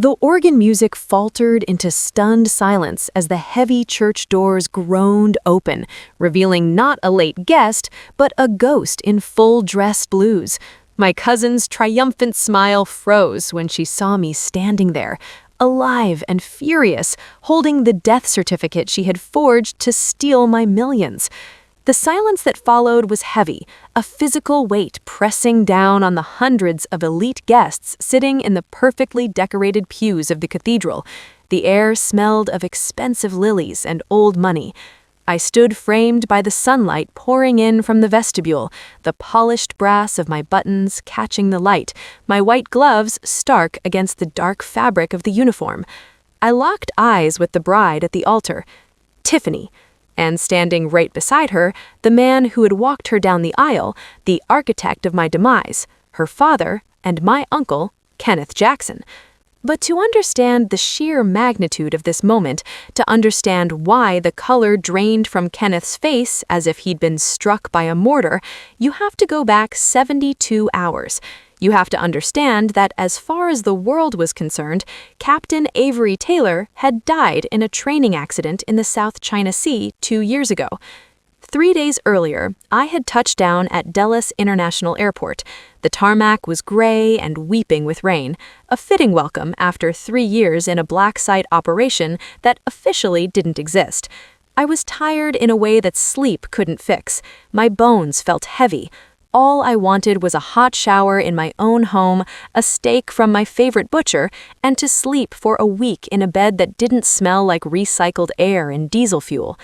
The organ music faltered into stunned silence as the heavy church doors groaned open, revealing not a late guest, but a ghost in full dress blues. My cousin's triumphant smile froze when she saw me standing there, alive and furious, holding the death certificate she had forged to steal my millions. The silence that followed was heavy, a physical weight pressing down on the hundreds of elite guests sitting in the perfectly decorated pews of the cathedral. The air smelled of expensive lilies and old money. I stood framed by the sunlight pouring in from the vestibule, the polished brass of my buttons catching the light, my white gloves stark against the dark fabric of the uniform. I locked eyes with the bride at the altar, Tiffany, and standing right beside her, the man who had walked her down the aisle, the architect of my demise, her father, and my uncle, Kenneth Jackson. But to understand the sheer magnitude of this moment, to understand why the color drained from Kenneth's face as if he'd been struck by a mortar, you have to go back 72 hours. You have to understand that as far as the world was concerned, Captain Avery Taylor had died in a training accident in the South China Sea 2 years ago. 3 days earlier, I had touched down at Dulles International Airport. The tarmac was gray and weeping with rain, a fitting welcome after 3 years in a black site operation that officially didn't exist. I was tired in a way that sleep couldn't fix. My bones felt heavy. All I wanted was a hot shower in my own home, a steak from my favorite butcher, and to sleep for a week in a bed that didn't smell like recycled air and diesel fuel.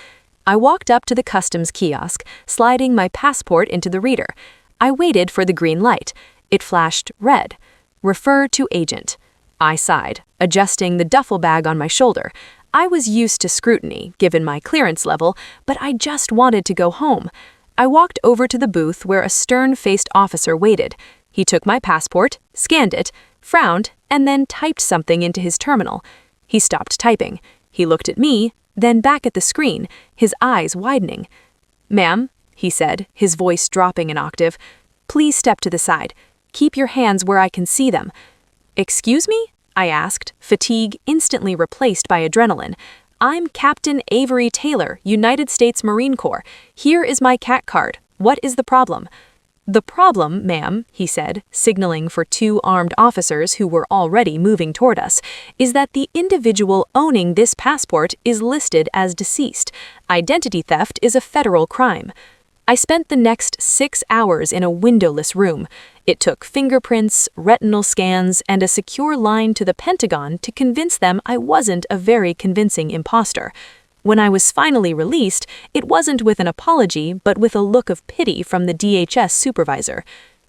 I walked up to the customs kiosk, sliding my passport into the reader. I waited for the green light. It flashed red. Refer to agent. I sighed, adjusting the duffel bag on my shoulder. I was used to scrutiny, given my clearance level, but I just wanted to go home. I walked over to the booth where a stern-faced officer waited. He took my passport, scanned it, frowned, and then typed something into his terminal. He stopped typing. He looked at me, then back at the screen, his eyes widening. "Ma'am," he said, his voice dropping an octave, "please step to the side. Keep your hands where I can see them." "Excuse me?" I asked, fatigue instantly replaced by adrenaline. "I'm Captain Avery Taylor, United States Marine Corps. Here is my CAT card. What is the problem?" "The problem, ma'am," he said, signaling for 2 armed officers who were already moving toward us, "is that the individual owning this passport is listed as deceased. Identity theft is a federal crime." I spent the next 6 hours in a windowless room. It took fingerprints, retinal scans, and a secure line to the Pentagon to convince them I wasn't a very convincing imposter. When I was finally released, it wasn't with an apology, but with a look of pity from the DHS supervisor.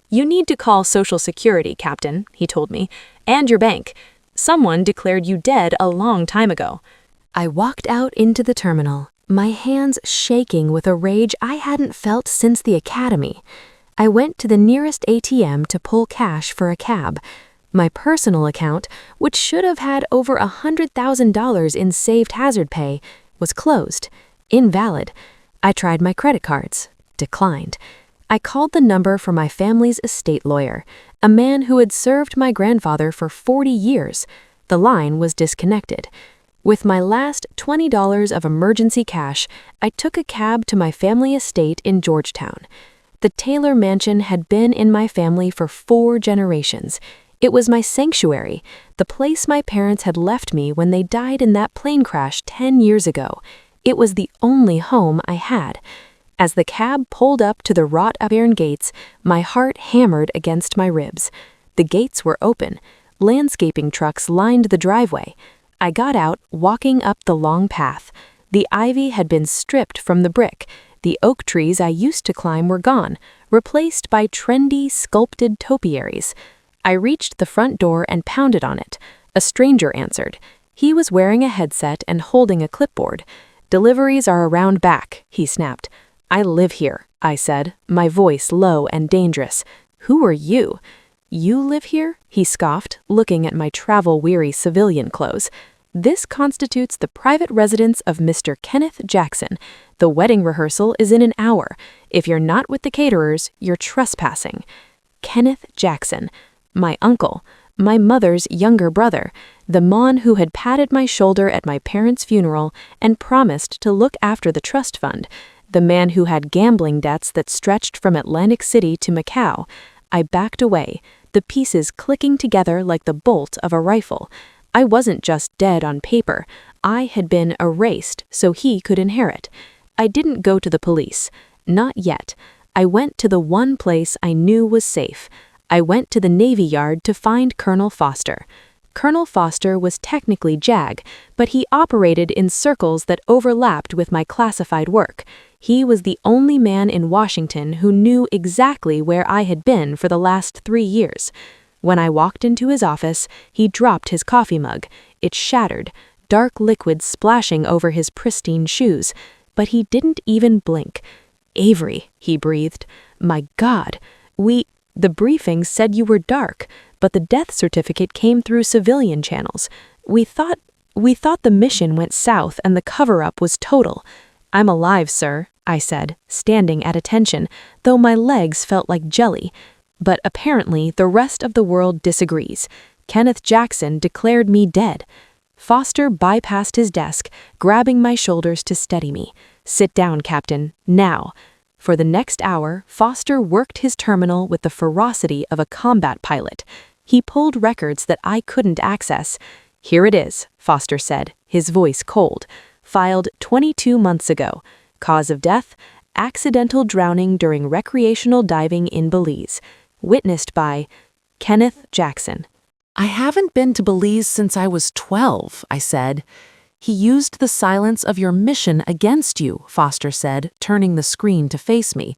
"You need to call Social Security, Captain," he told me, "and your bank. Someone declared you dead a long time ago." I walked out into the terminal, my hands shaking with a rage I hadn't felt since the academy. I went to the nearest ATM to pull cash for a cab. My personal account, which should have had over $100,000 in saved hazard pay, was closed, invalid. I tried my credit cards, declined. I called the number for my family's estate lawyer, a man who had served my grandfather for 40 years. The line was disconnected. With my last $20 of emergency cash, I took a cab to my family estate in Georgetown. The Taylor mansion had been in my family for 4 generations. It was my sanctuary, the place my parents had left me when they died in that plane crash 10 years ago. It was the only home I had. As the cab pulled up to the wrought iron gates, my heart hammered against my ribs. The gates were open. Landscaping trucks lined the driveway. I got out, walking up the long path. The ivy had been stripped from the brick. The oak trees I used to climb were gone, replaced by trendy, sculpted topiaries. I reached the front door and pounded on it. A stranger answered. He was wearing a headset and holding a clipboard. "Deliveries are around back," he snapped. "I live here," I said, my voice low and dangerous. "Who are you?" "You live here?" he scoffed, looking at my travel-weary civilian clothes. "This constitutes the private residence of Mr. Kenneth Jackson. The wedding rehearsal is in an hour. If you're not with the caterers, you're trespassing." Kenneth Jackson. My uncle. My mother's younger brother, the mon who had patted my shoulder at my parents' funeral and promised to look after the trust fund, the man who had gambling debts that stretched from Atlantic City to Macau. I backed away, the pieces clicking together like the bolt of a rifle. I wasn't just dead on paper. I had been erased so he could inherit. I didn't go to the police. Not yet. I went to the one place I knew was safe. I went to the Navy Yard to find Colonel Foster. Colonel Foster was technically JAG, but he operated in circles that overlapped with my classified work. He was the only man in Washington who knew exactly where I had been for the last 3 years. When I walked into his office, he dropped his coffee mug. It shattered, dark liquid splashing over his pristine shoes. But he didn't even blink. "Avery," he breathed. "My God, the briefing said you were dark, but the death certificate came through civilian channels. We thought the mission went south and the cover-up was total." "I'm alive, sir," I said, standing at attention, though my legs felt like jelly. But apparently the rest of the world disagrees. Kenneth Jackson declared me dead. Foster bypassed his desk, grabbing my shoulders to steady me. "Sit down, Captain, now." For the next hour, Foster worked his terminal with the ferocity of a combat pilot. He pulled records that I couldn't access. "Here it is," Foster said, his voice cold. "Filed 22 months ago. Cause of death, accidental drowning during recreational diving in Belize. Witnessed by Kenneth Jackson." "I haven't been to Belize since I was 12, I said. "He used the silence of your mission against you," Foster said, turning the screen to face me.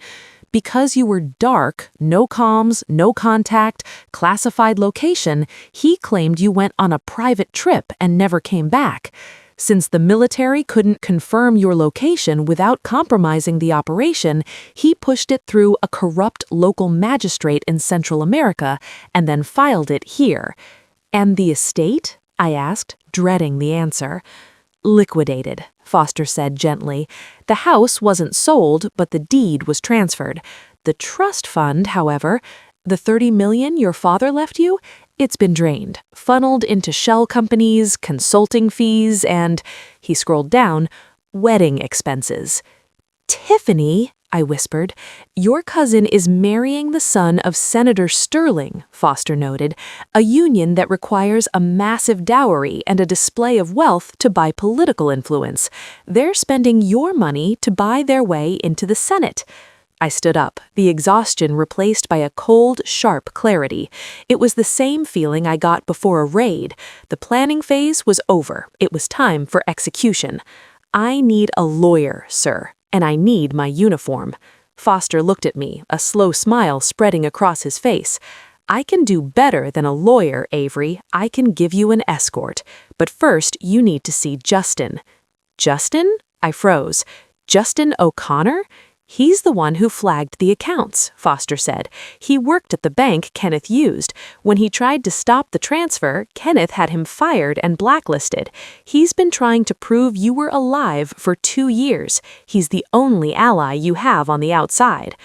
"Because you were dark, no comms, no contact, classified location, he claimed you went on a private trip and never came back. Since the military couldn't confirm your location without compromising the operation, he pushed it through a corrupt local magistrate in Central America and then filed it here." "And the estate?" I asked, dreading the answer. "Liquidated," Foster said gently. "The house wasn't sold, but the deed was transferred. The trust fund, however, the $30 million your father left you, it's been drained, funneled into shell companies, consulting fees, and," he scrolled down, "wedding expenses." "Tiffany," I whispered. "Your cousin is marrying the son of Senator Sterling," Foster noted, "a union that requires a massive dowry and a display of wealth to buy political influence. They're spending your money to buy their way into the Senate." I stood up, the exhaustion replaced by a cold, sharp clarity. It was the same feeling I got before a raid. The planning phase was over. It was time for execution. "I need a lawyer, sir, and I need my uniform." Foster looked at me, a slow smile spreading across his face. "I can do better than a lawyer, Avery. I can give you an escort. But first, you need to see Justin." "Justin?" I froze. "Justin O'Connor? He's the one who flagged the accounts," Foster said. "He worked at the bank Kenneth used. When he tried to stop the transfer, Kenneth had him fired and blacklisted. He's been trying to prove you were alive for 2 years. He's the only ally you have on the outside."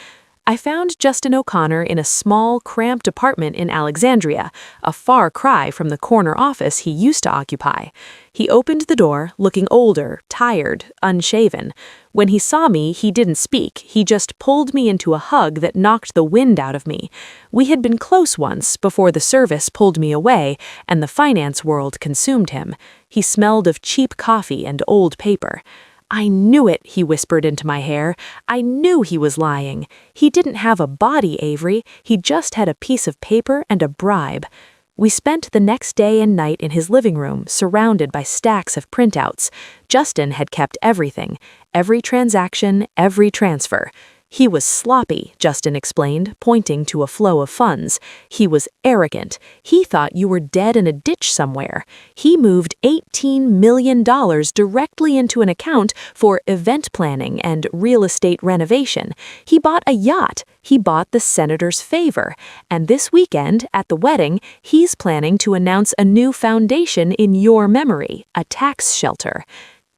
I found Justin O'Connor in a small, cramped apartment in Alexandria, a far cry from the corner office he used to occupy. He opened the door, looking older, tired, unshaven. When he saw me, he didn't speak. He just pulled me into a hug that knocked the wind out of me. We had been close once before the service pulled me away and the finance world consumed him. He smelled of cheap coffee and old paper. "I knew it," he whispered into my hair. "I knew he was lying. He didn't have a body, Avery. He just had a piece of paper and a bribe." We spent the next day and night in his living room, surrounded by stacks of printouts. Justin had kept everything, every transaction, every transfer. "He was sloppy," Justin explained, pointing to a flow of funds. "He was arrogant. He thought you were dead in a ditch somewhere. He moved $18 million directly into an account for event planning and real estate renovation. He bought a yacht. He bought the senator's favor. And this weekend, at the wedding, he's planning to announce a new foundation in your memory, a tax shelter."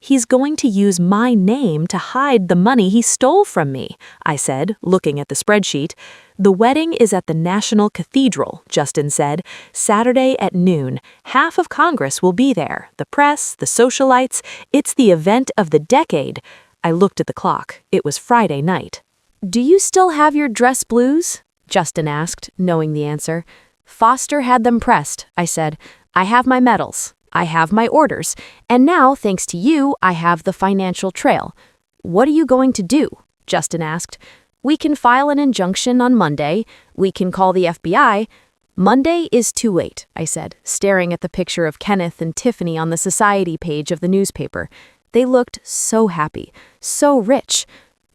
He's going to use my name to hide the money he stole from me, I said, looking at the spreadsheet. The wedding is at the National Cathedral, Justin said. Saturday at noon. Half of Congress will be there. The press, the socialites. It's the event of the decade. I looked at the clock. It was Friday night. Do you still have your dress blues? Justin asked, knowing the answer. Foster had them pressed, I said. I have my medals. I have my orders. And now, thanks to you, I have the financial trail. What are you going to do? Justin asked. We can file an injunction on Monday. We can call the FBI. Monday is too late, I said, staring at the picture of Kenneth and Tiffany on the society page of the newspaper. They looked so happy, so rich.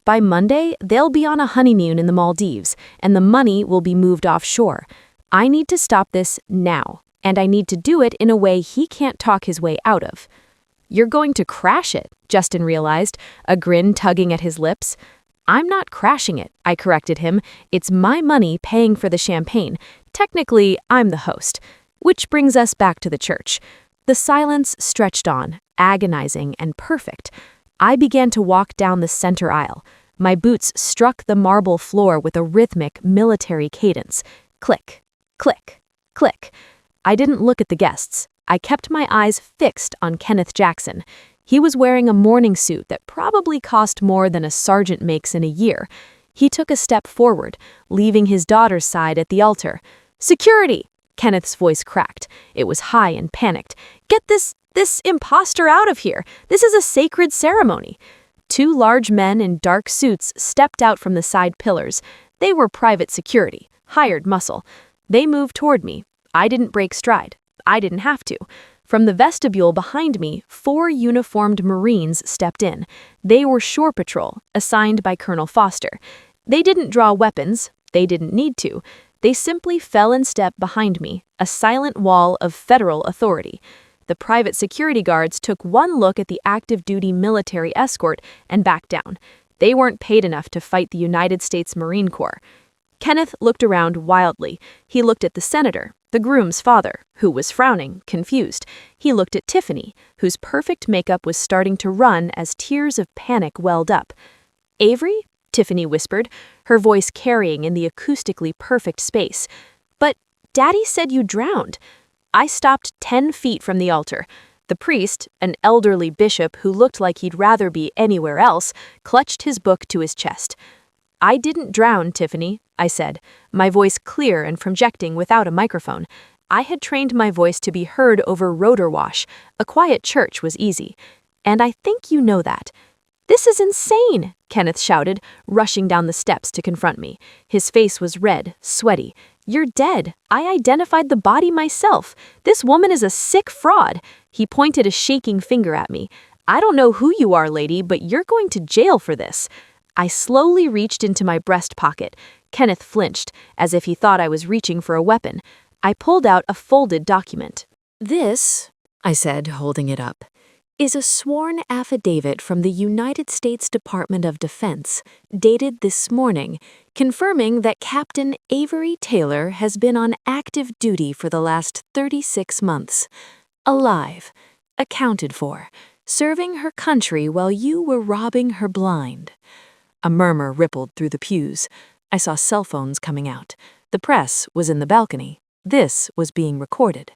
By Monday, they'll be on a honeymoon in the Maldives, and the money will be moved offshore. I need to stop this now, and I need to do it in a way he can't talk his way out of. You're going to crash it, Justin realized, a grin tugging at his lips. I'm not crashing it, I corrected him. It's my money paying for the champagne. Technically, I'm the host. Which brings us back to the church. The silence stretched on, agonizing and perfect. I began to walk down the center aisle. My boots struck the marble floor with a rhythmic military cadence. Click, click, click. I didn't look at the guests. I kept my eyes fixed on Kenneth Jackson. He was wearing a morning suit that probably cost more than a sergeant makes in a year. He took a step forward, leaving his daughter's side at the altar. Security! Kenneth's voice cracked. It was high and panicked. Get this imposter out of here. This is a sacred ceremony. Two large men in dark suits stepped out from the side pillars. They were private security, hired muscle. They moved toward me. I didn't break stride. I didn't have to. From the vestibule behind me, 4 uniformed Marines stepped in. They were shore patrol, assigned by Colonel Foster. They didn't draw weapons. They didn't need to. They simply fell in step behind me, a silent wall of federal authority. The private security guards took one look at the active-duty military escort and backed down. They weren't paid enough to fight the United States Marine Corps. Kenneth looked around wildly. He looked at the senator, the groom's father, who was frowning, confused. He looked at Tiffany, whose perfect makeup was starting to run as tears of panic welled up. Avery? Tiffany whispered, her voice carrying in the acoustically perfect space. But Daddy said you drowned. I stopped 10 feet from the altar. The priest, an elderly bishop who looked like he'd rather be anywhere else, clutched his book to his chest. I didn't drown, Tiffany, I said, my voice clear and projecting without a microphone. I had trained my voice to be heard over rotor wash. A quiet church was easy. And I think you know that. This is insane, Kenneth shouted, rushing down the steps to confront me. His face was red, sweaty. You're dead. I identified the body myself. This woman is a sick fraud. He pointed a shaking finger at me. I don't know who you are, lady, but you're going to jail for this. I slowly reached into my breast pocket. Kenneth flinched, as if he thought I was reaching for a weapon. I pulled out a folded document. This, I said, holding it up, is a sworn affidavit from the United States Department of Defense, dated this morning, confirming that Captain Avery Taylor has been on active duty for the last 36 months. Alive, accounted for, serving her country while you were robbing her blind. A murmur rippled through the pews. I saw cell phones coming out. The press was in the balcony. This was being recorded.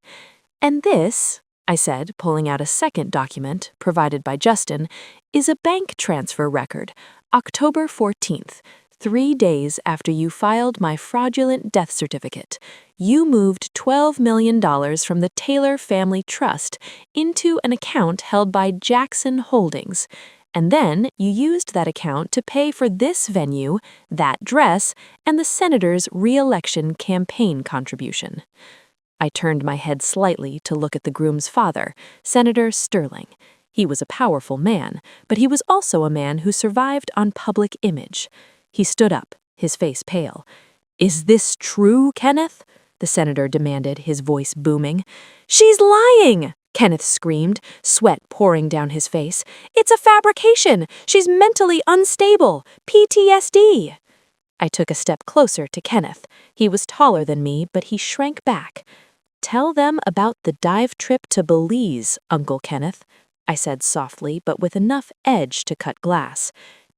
And this, I said, pulling out a second document, provided by Justin, is a bank transfer record, October 14th, 3 days after you filed my fraudulent death certificate. You moved $12 million from the Taylor Family Trust into an account held by Jackson Holdings. And then you used that account to pay for this venue, that dress, and the senator's re-election campaign contribution. I turned my head slightly to look at the groom's father, Senator Sterling. He was a powerful man, but he was also a man who survived on public image. He stood up, his face pale. "Is this true, Kenneth?" the senator demanded, his voice booming. "She's lying!" Kenneth screamed, sweat pouring down his face. "It's a fabrication! She's mentally unstable! PTSD!" I took a step closer to Kenneth. He was taller than me, but he shrank back. "Tell them about the dive trip to Belize, Uncle Kenneth." I said softly, but with enough edge to cut glass.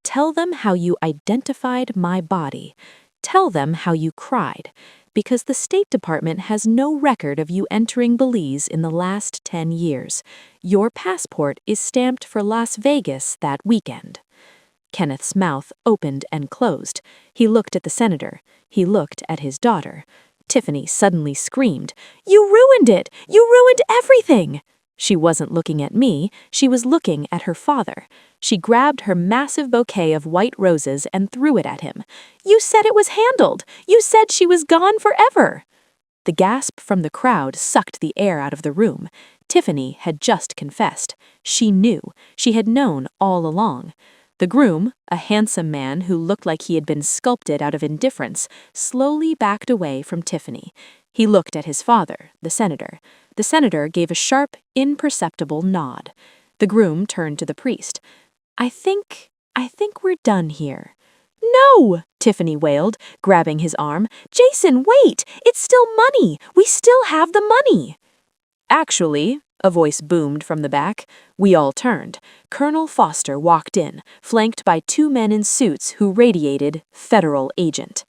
Tell them how you identified my body. Tell them how you cried, because the State Department has no record of you entering Belize in the last 10 years. Your passport is stamped for Las Vegas that weekend." Kenneth's mouth opened and closed. He looked at the senator. He looked at his daughter. Tiffany suddenly screamed, "You ruined it! You ruined everything!" She wasn't looking at me, she was looking at her father. She grabbed her massive bouquet of white roses and threw it at him. "You said it was handled! You said she was gone forever!" The gasp from the crowd sucked the air out of the room. Tiffany had just confessed. She knew. She had known all along. The groom, a handsome man who looked like he had been sculpted out of indifference, slowly backed away from Tiffany. He looked at his father, the senator. The senator gave a sharp, imperceptible nod. The groom turned to the priest. I think we're done here." "No!" Tiffany wailed, grabbing his arm. "Jason, wait! It's still money! We still have the money!" "Actually," a voice boomed from the back. We all turned. Colonel Foster walked in, flanked by 2 men in suits who radiated federal agent.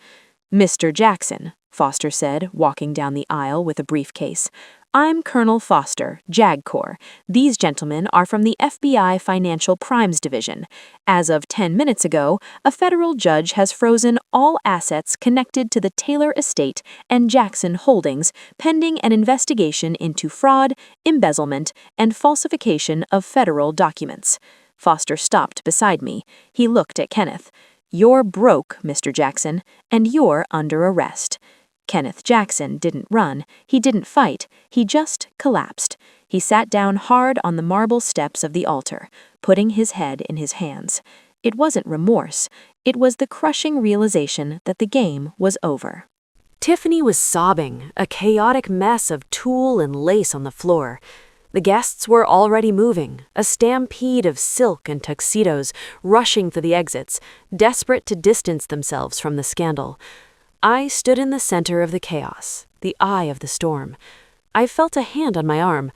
"Mr. Jackson," Foster said, walking down the aisle with a briefcase. "I'm Colonel Foster, JAG Corps. These gentlemen are from the FBI Financial Crimes Division. As of 10 minutes ago, a federal judge has frozen all assets connected to the Taylor estate and Jackson Holdings, pending an investigation into fraud, embezzlement, and falsification of federal documents." Foster stopped beside me. He looked at Kenneth. "You're broke, Mr. Jackson, and you're under arrest." Kenneth Jackson didn't run, he didn't fight, he just collapsed. He sat down hard on the marble steps of the altar, putting his head in his hands. It wasn't remorse, it was the crushing realization that the game was over. Tiffany was sobbing, a chaotic mess of tulle and lace on the floor. The guests were already moving, a stampede of silk and tuxedos rushing for the exits, desperate to distance themselves from the scandal. I stood in the center of the chaos, the eye of the storm. I felt a hand on my arm.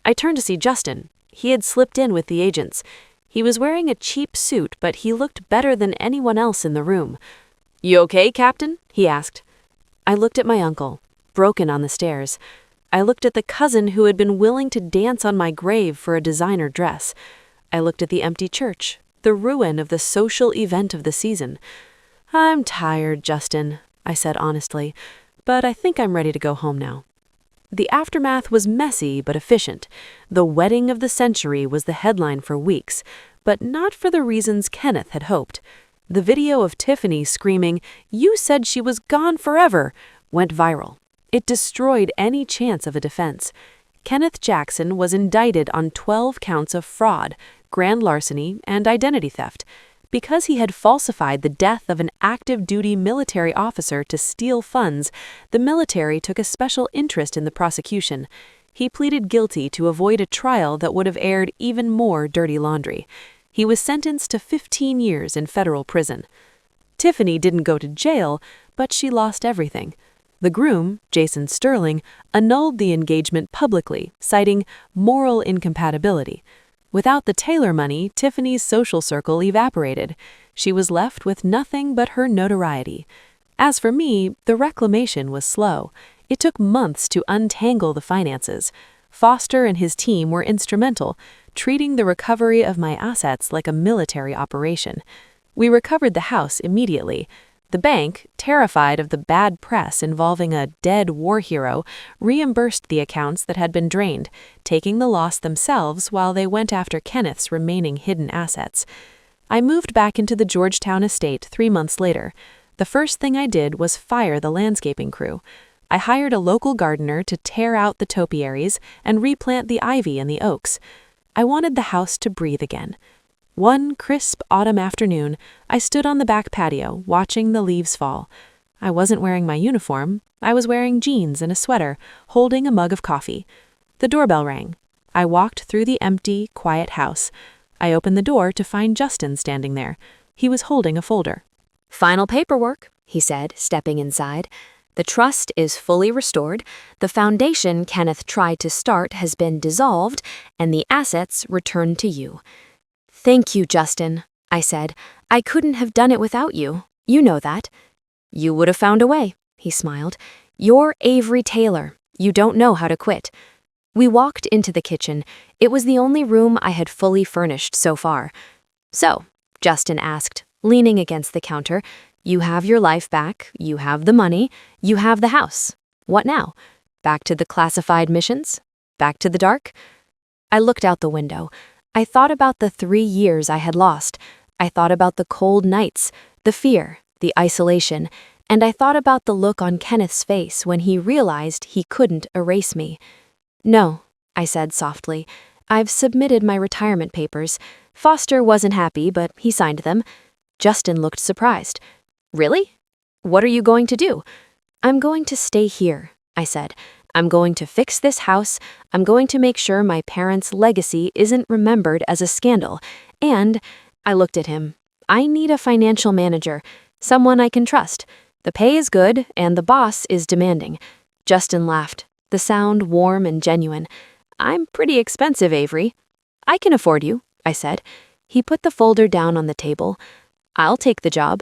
I turned to see Justin. He had slipped in with the agents. He was wearing a cheap suit, but he looked better than anyone else in the room. "You okay, Captain?" he asked. I looked at my uncle, broken on the stairs. I looked at the cousin who had been willing to dance on my grave for a designer dress. I looked at the empty church, the ruin of the social event of the season. "I'm tired, Justin," I said honestly, "but I think I'm ready to go home now." The aftermath was messy but efficient. The wedding of the century was the headline for weeks, but not for the reasons Kenneth had hoped. The video of Tiffany screaming, "You said she was gone forever," went viral. It destroyed any chance of a defense. Kenneth Jackson was indicted on 12 counts of fraud, grand larceny, and identity theft. Because he had falsified the death of an active-duty military officer to steal funds, the military took a special interest in the prosecution. He pleaded guilty to avoid a trial that would have aired even more dirty laundry. He was sentenced to 15 years in federal prison. Tiffany didn't go to jail, but she lost everything. The groom, Jason Sterling, annulled the engagement publicly, citing moral incompatibility. Without the Taylor money, Tiffany's social circle evaporated. She was left with nothing but her notoriety. As for me, the reclamation was slow. It took months to untangle the finances. Foster and his team were instrumental, treating the recovery of my assets like a military operation. We recovered the house immediately. The bank, terrified of the bad press involving a dead war hero, reimbursed the accounts that had been drained, taking the loss themselves while they went after Kenneth's remaining hidden assets. I moved back into the Georgetown estate 3 months later. The first thing I did was fire the landscaping crew. I hired a local gardener to tear out the topiaries and replant the ivy and the oaks. I wanted the house to breathe again. One crisp autumn afternoon, I stood on the back patio, watching the leaves fall. I wasn't wearing my uniform. I was wearing jeans and a sweater, holding a mug of coffee. The doorbell rang. I walked through the empty, quiet house. I opened the door to find Justin standing there. He was holding a folder. "Final paperwork," he said, stepping inside. The trust is fully restored, the foundation Kenneth tried to start has been dissolved, and the assets returned to you. Thank you, Justin, I said. I couldn't have done it without you. You know that. You would have found a way, he smiled. You're Avery Taylor. You don't know how to quit. We walked into the kitchen. It was the only room I had fully furnished so far. So, Justin asked, leaning against the counter, you have your life back, you have the money, you have the house. What now? Back to the classified missions? Back to the dark? I looked out the window. I thought about the 3 years I had lost. I thought about the cold nights, the fear, the isolation, and I thought about the look on Kenneth's face when he realized he couldn't erase me. No, I said softly. I've submitted my retirement papers. Foster wasn't happy, but he signed them. Justin looked surprised. Really? What are you going to do? I'm going to stay here, I said. I'm going to fix this house. I'm going to make sure my parents' legacy isn't remembered as a scandal. And I looked at him. I need a financial manager, someone I can trust. The pay is good, and the boss is demanding. Justin laughed, the sound warm and genuine. I'm pretty expensive, Avery. I can afford you, I said. He put the folder down on the table. I'll take the job.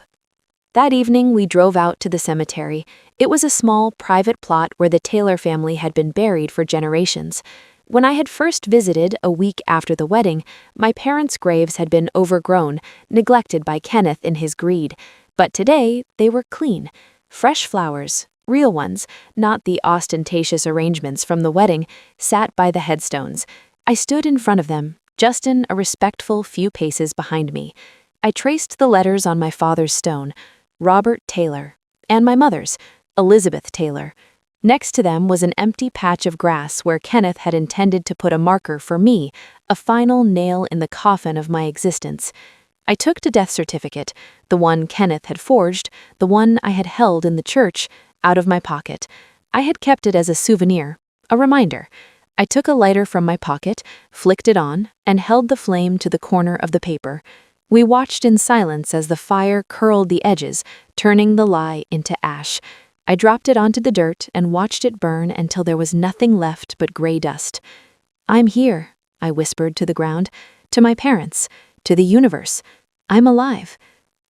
That evening, we drove out to the cemetery. It was a small, private plot where the Taylor family had been buried for generations. When I had first visited a week after the wedding, my parents' graves had been overgrown, neglected by Kenneth in his greed. But today, they were clean. Fresh flowers, real ones, not the ostentatious arrangements from the wedding, sat by the headstones. I stood in front of them, Justin a respectful few paces behind me. I traced the letters on my father's stone, Robert Taylor, and my mother's, Elizabeth Taylor. Next to them was an empty patch of grass where Kenneth had intended to put a marker for me, a final nail in the coffin of my existence. I took the death certificate, the one Kenneth had forged, the one I had held in the church, out of my pocket. I had kept it as a souvenir, a reminder. I took a lighter from my pocket, flicked it on, and held the flame to the corner of the paper. We watched in silence as the fire curled the edges, turning the lie into ash. I dropped it onto the dirt and watched it burn until there was nothing left but gray dust. I'm here, I whispered to the ground, to my parents, to the universe. I'm alive.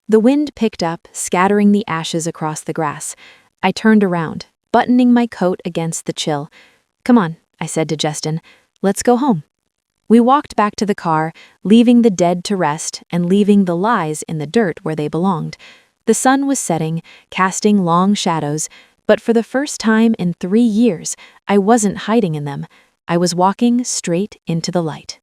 The wind picked up, scattering the ashes across the grass. I turned around, buttoning my coat against the chill. Come on, I said to Justin. Let's go home. We walked back to the car, leaving the dead to rest and leaving the lies in the dirt where they belonged. The sun was setting, casting long shadows, but for the first time in 3 years, I wasn't hiding in them. I was walking straight into the light.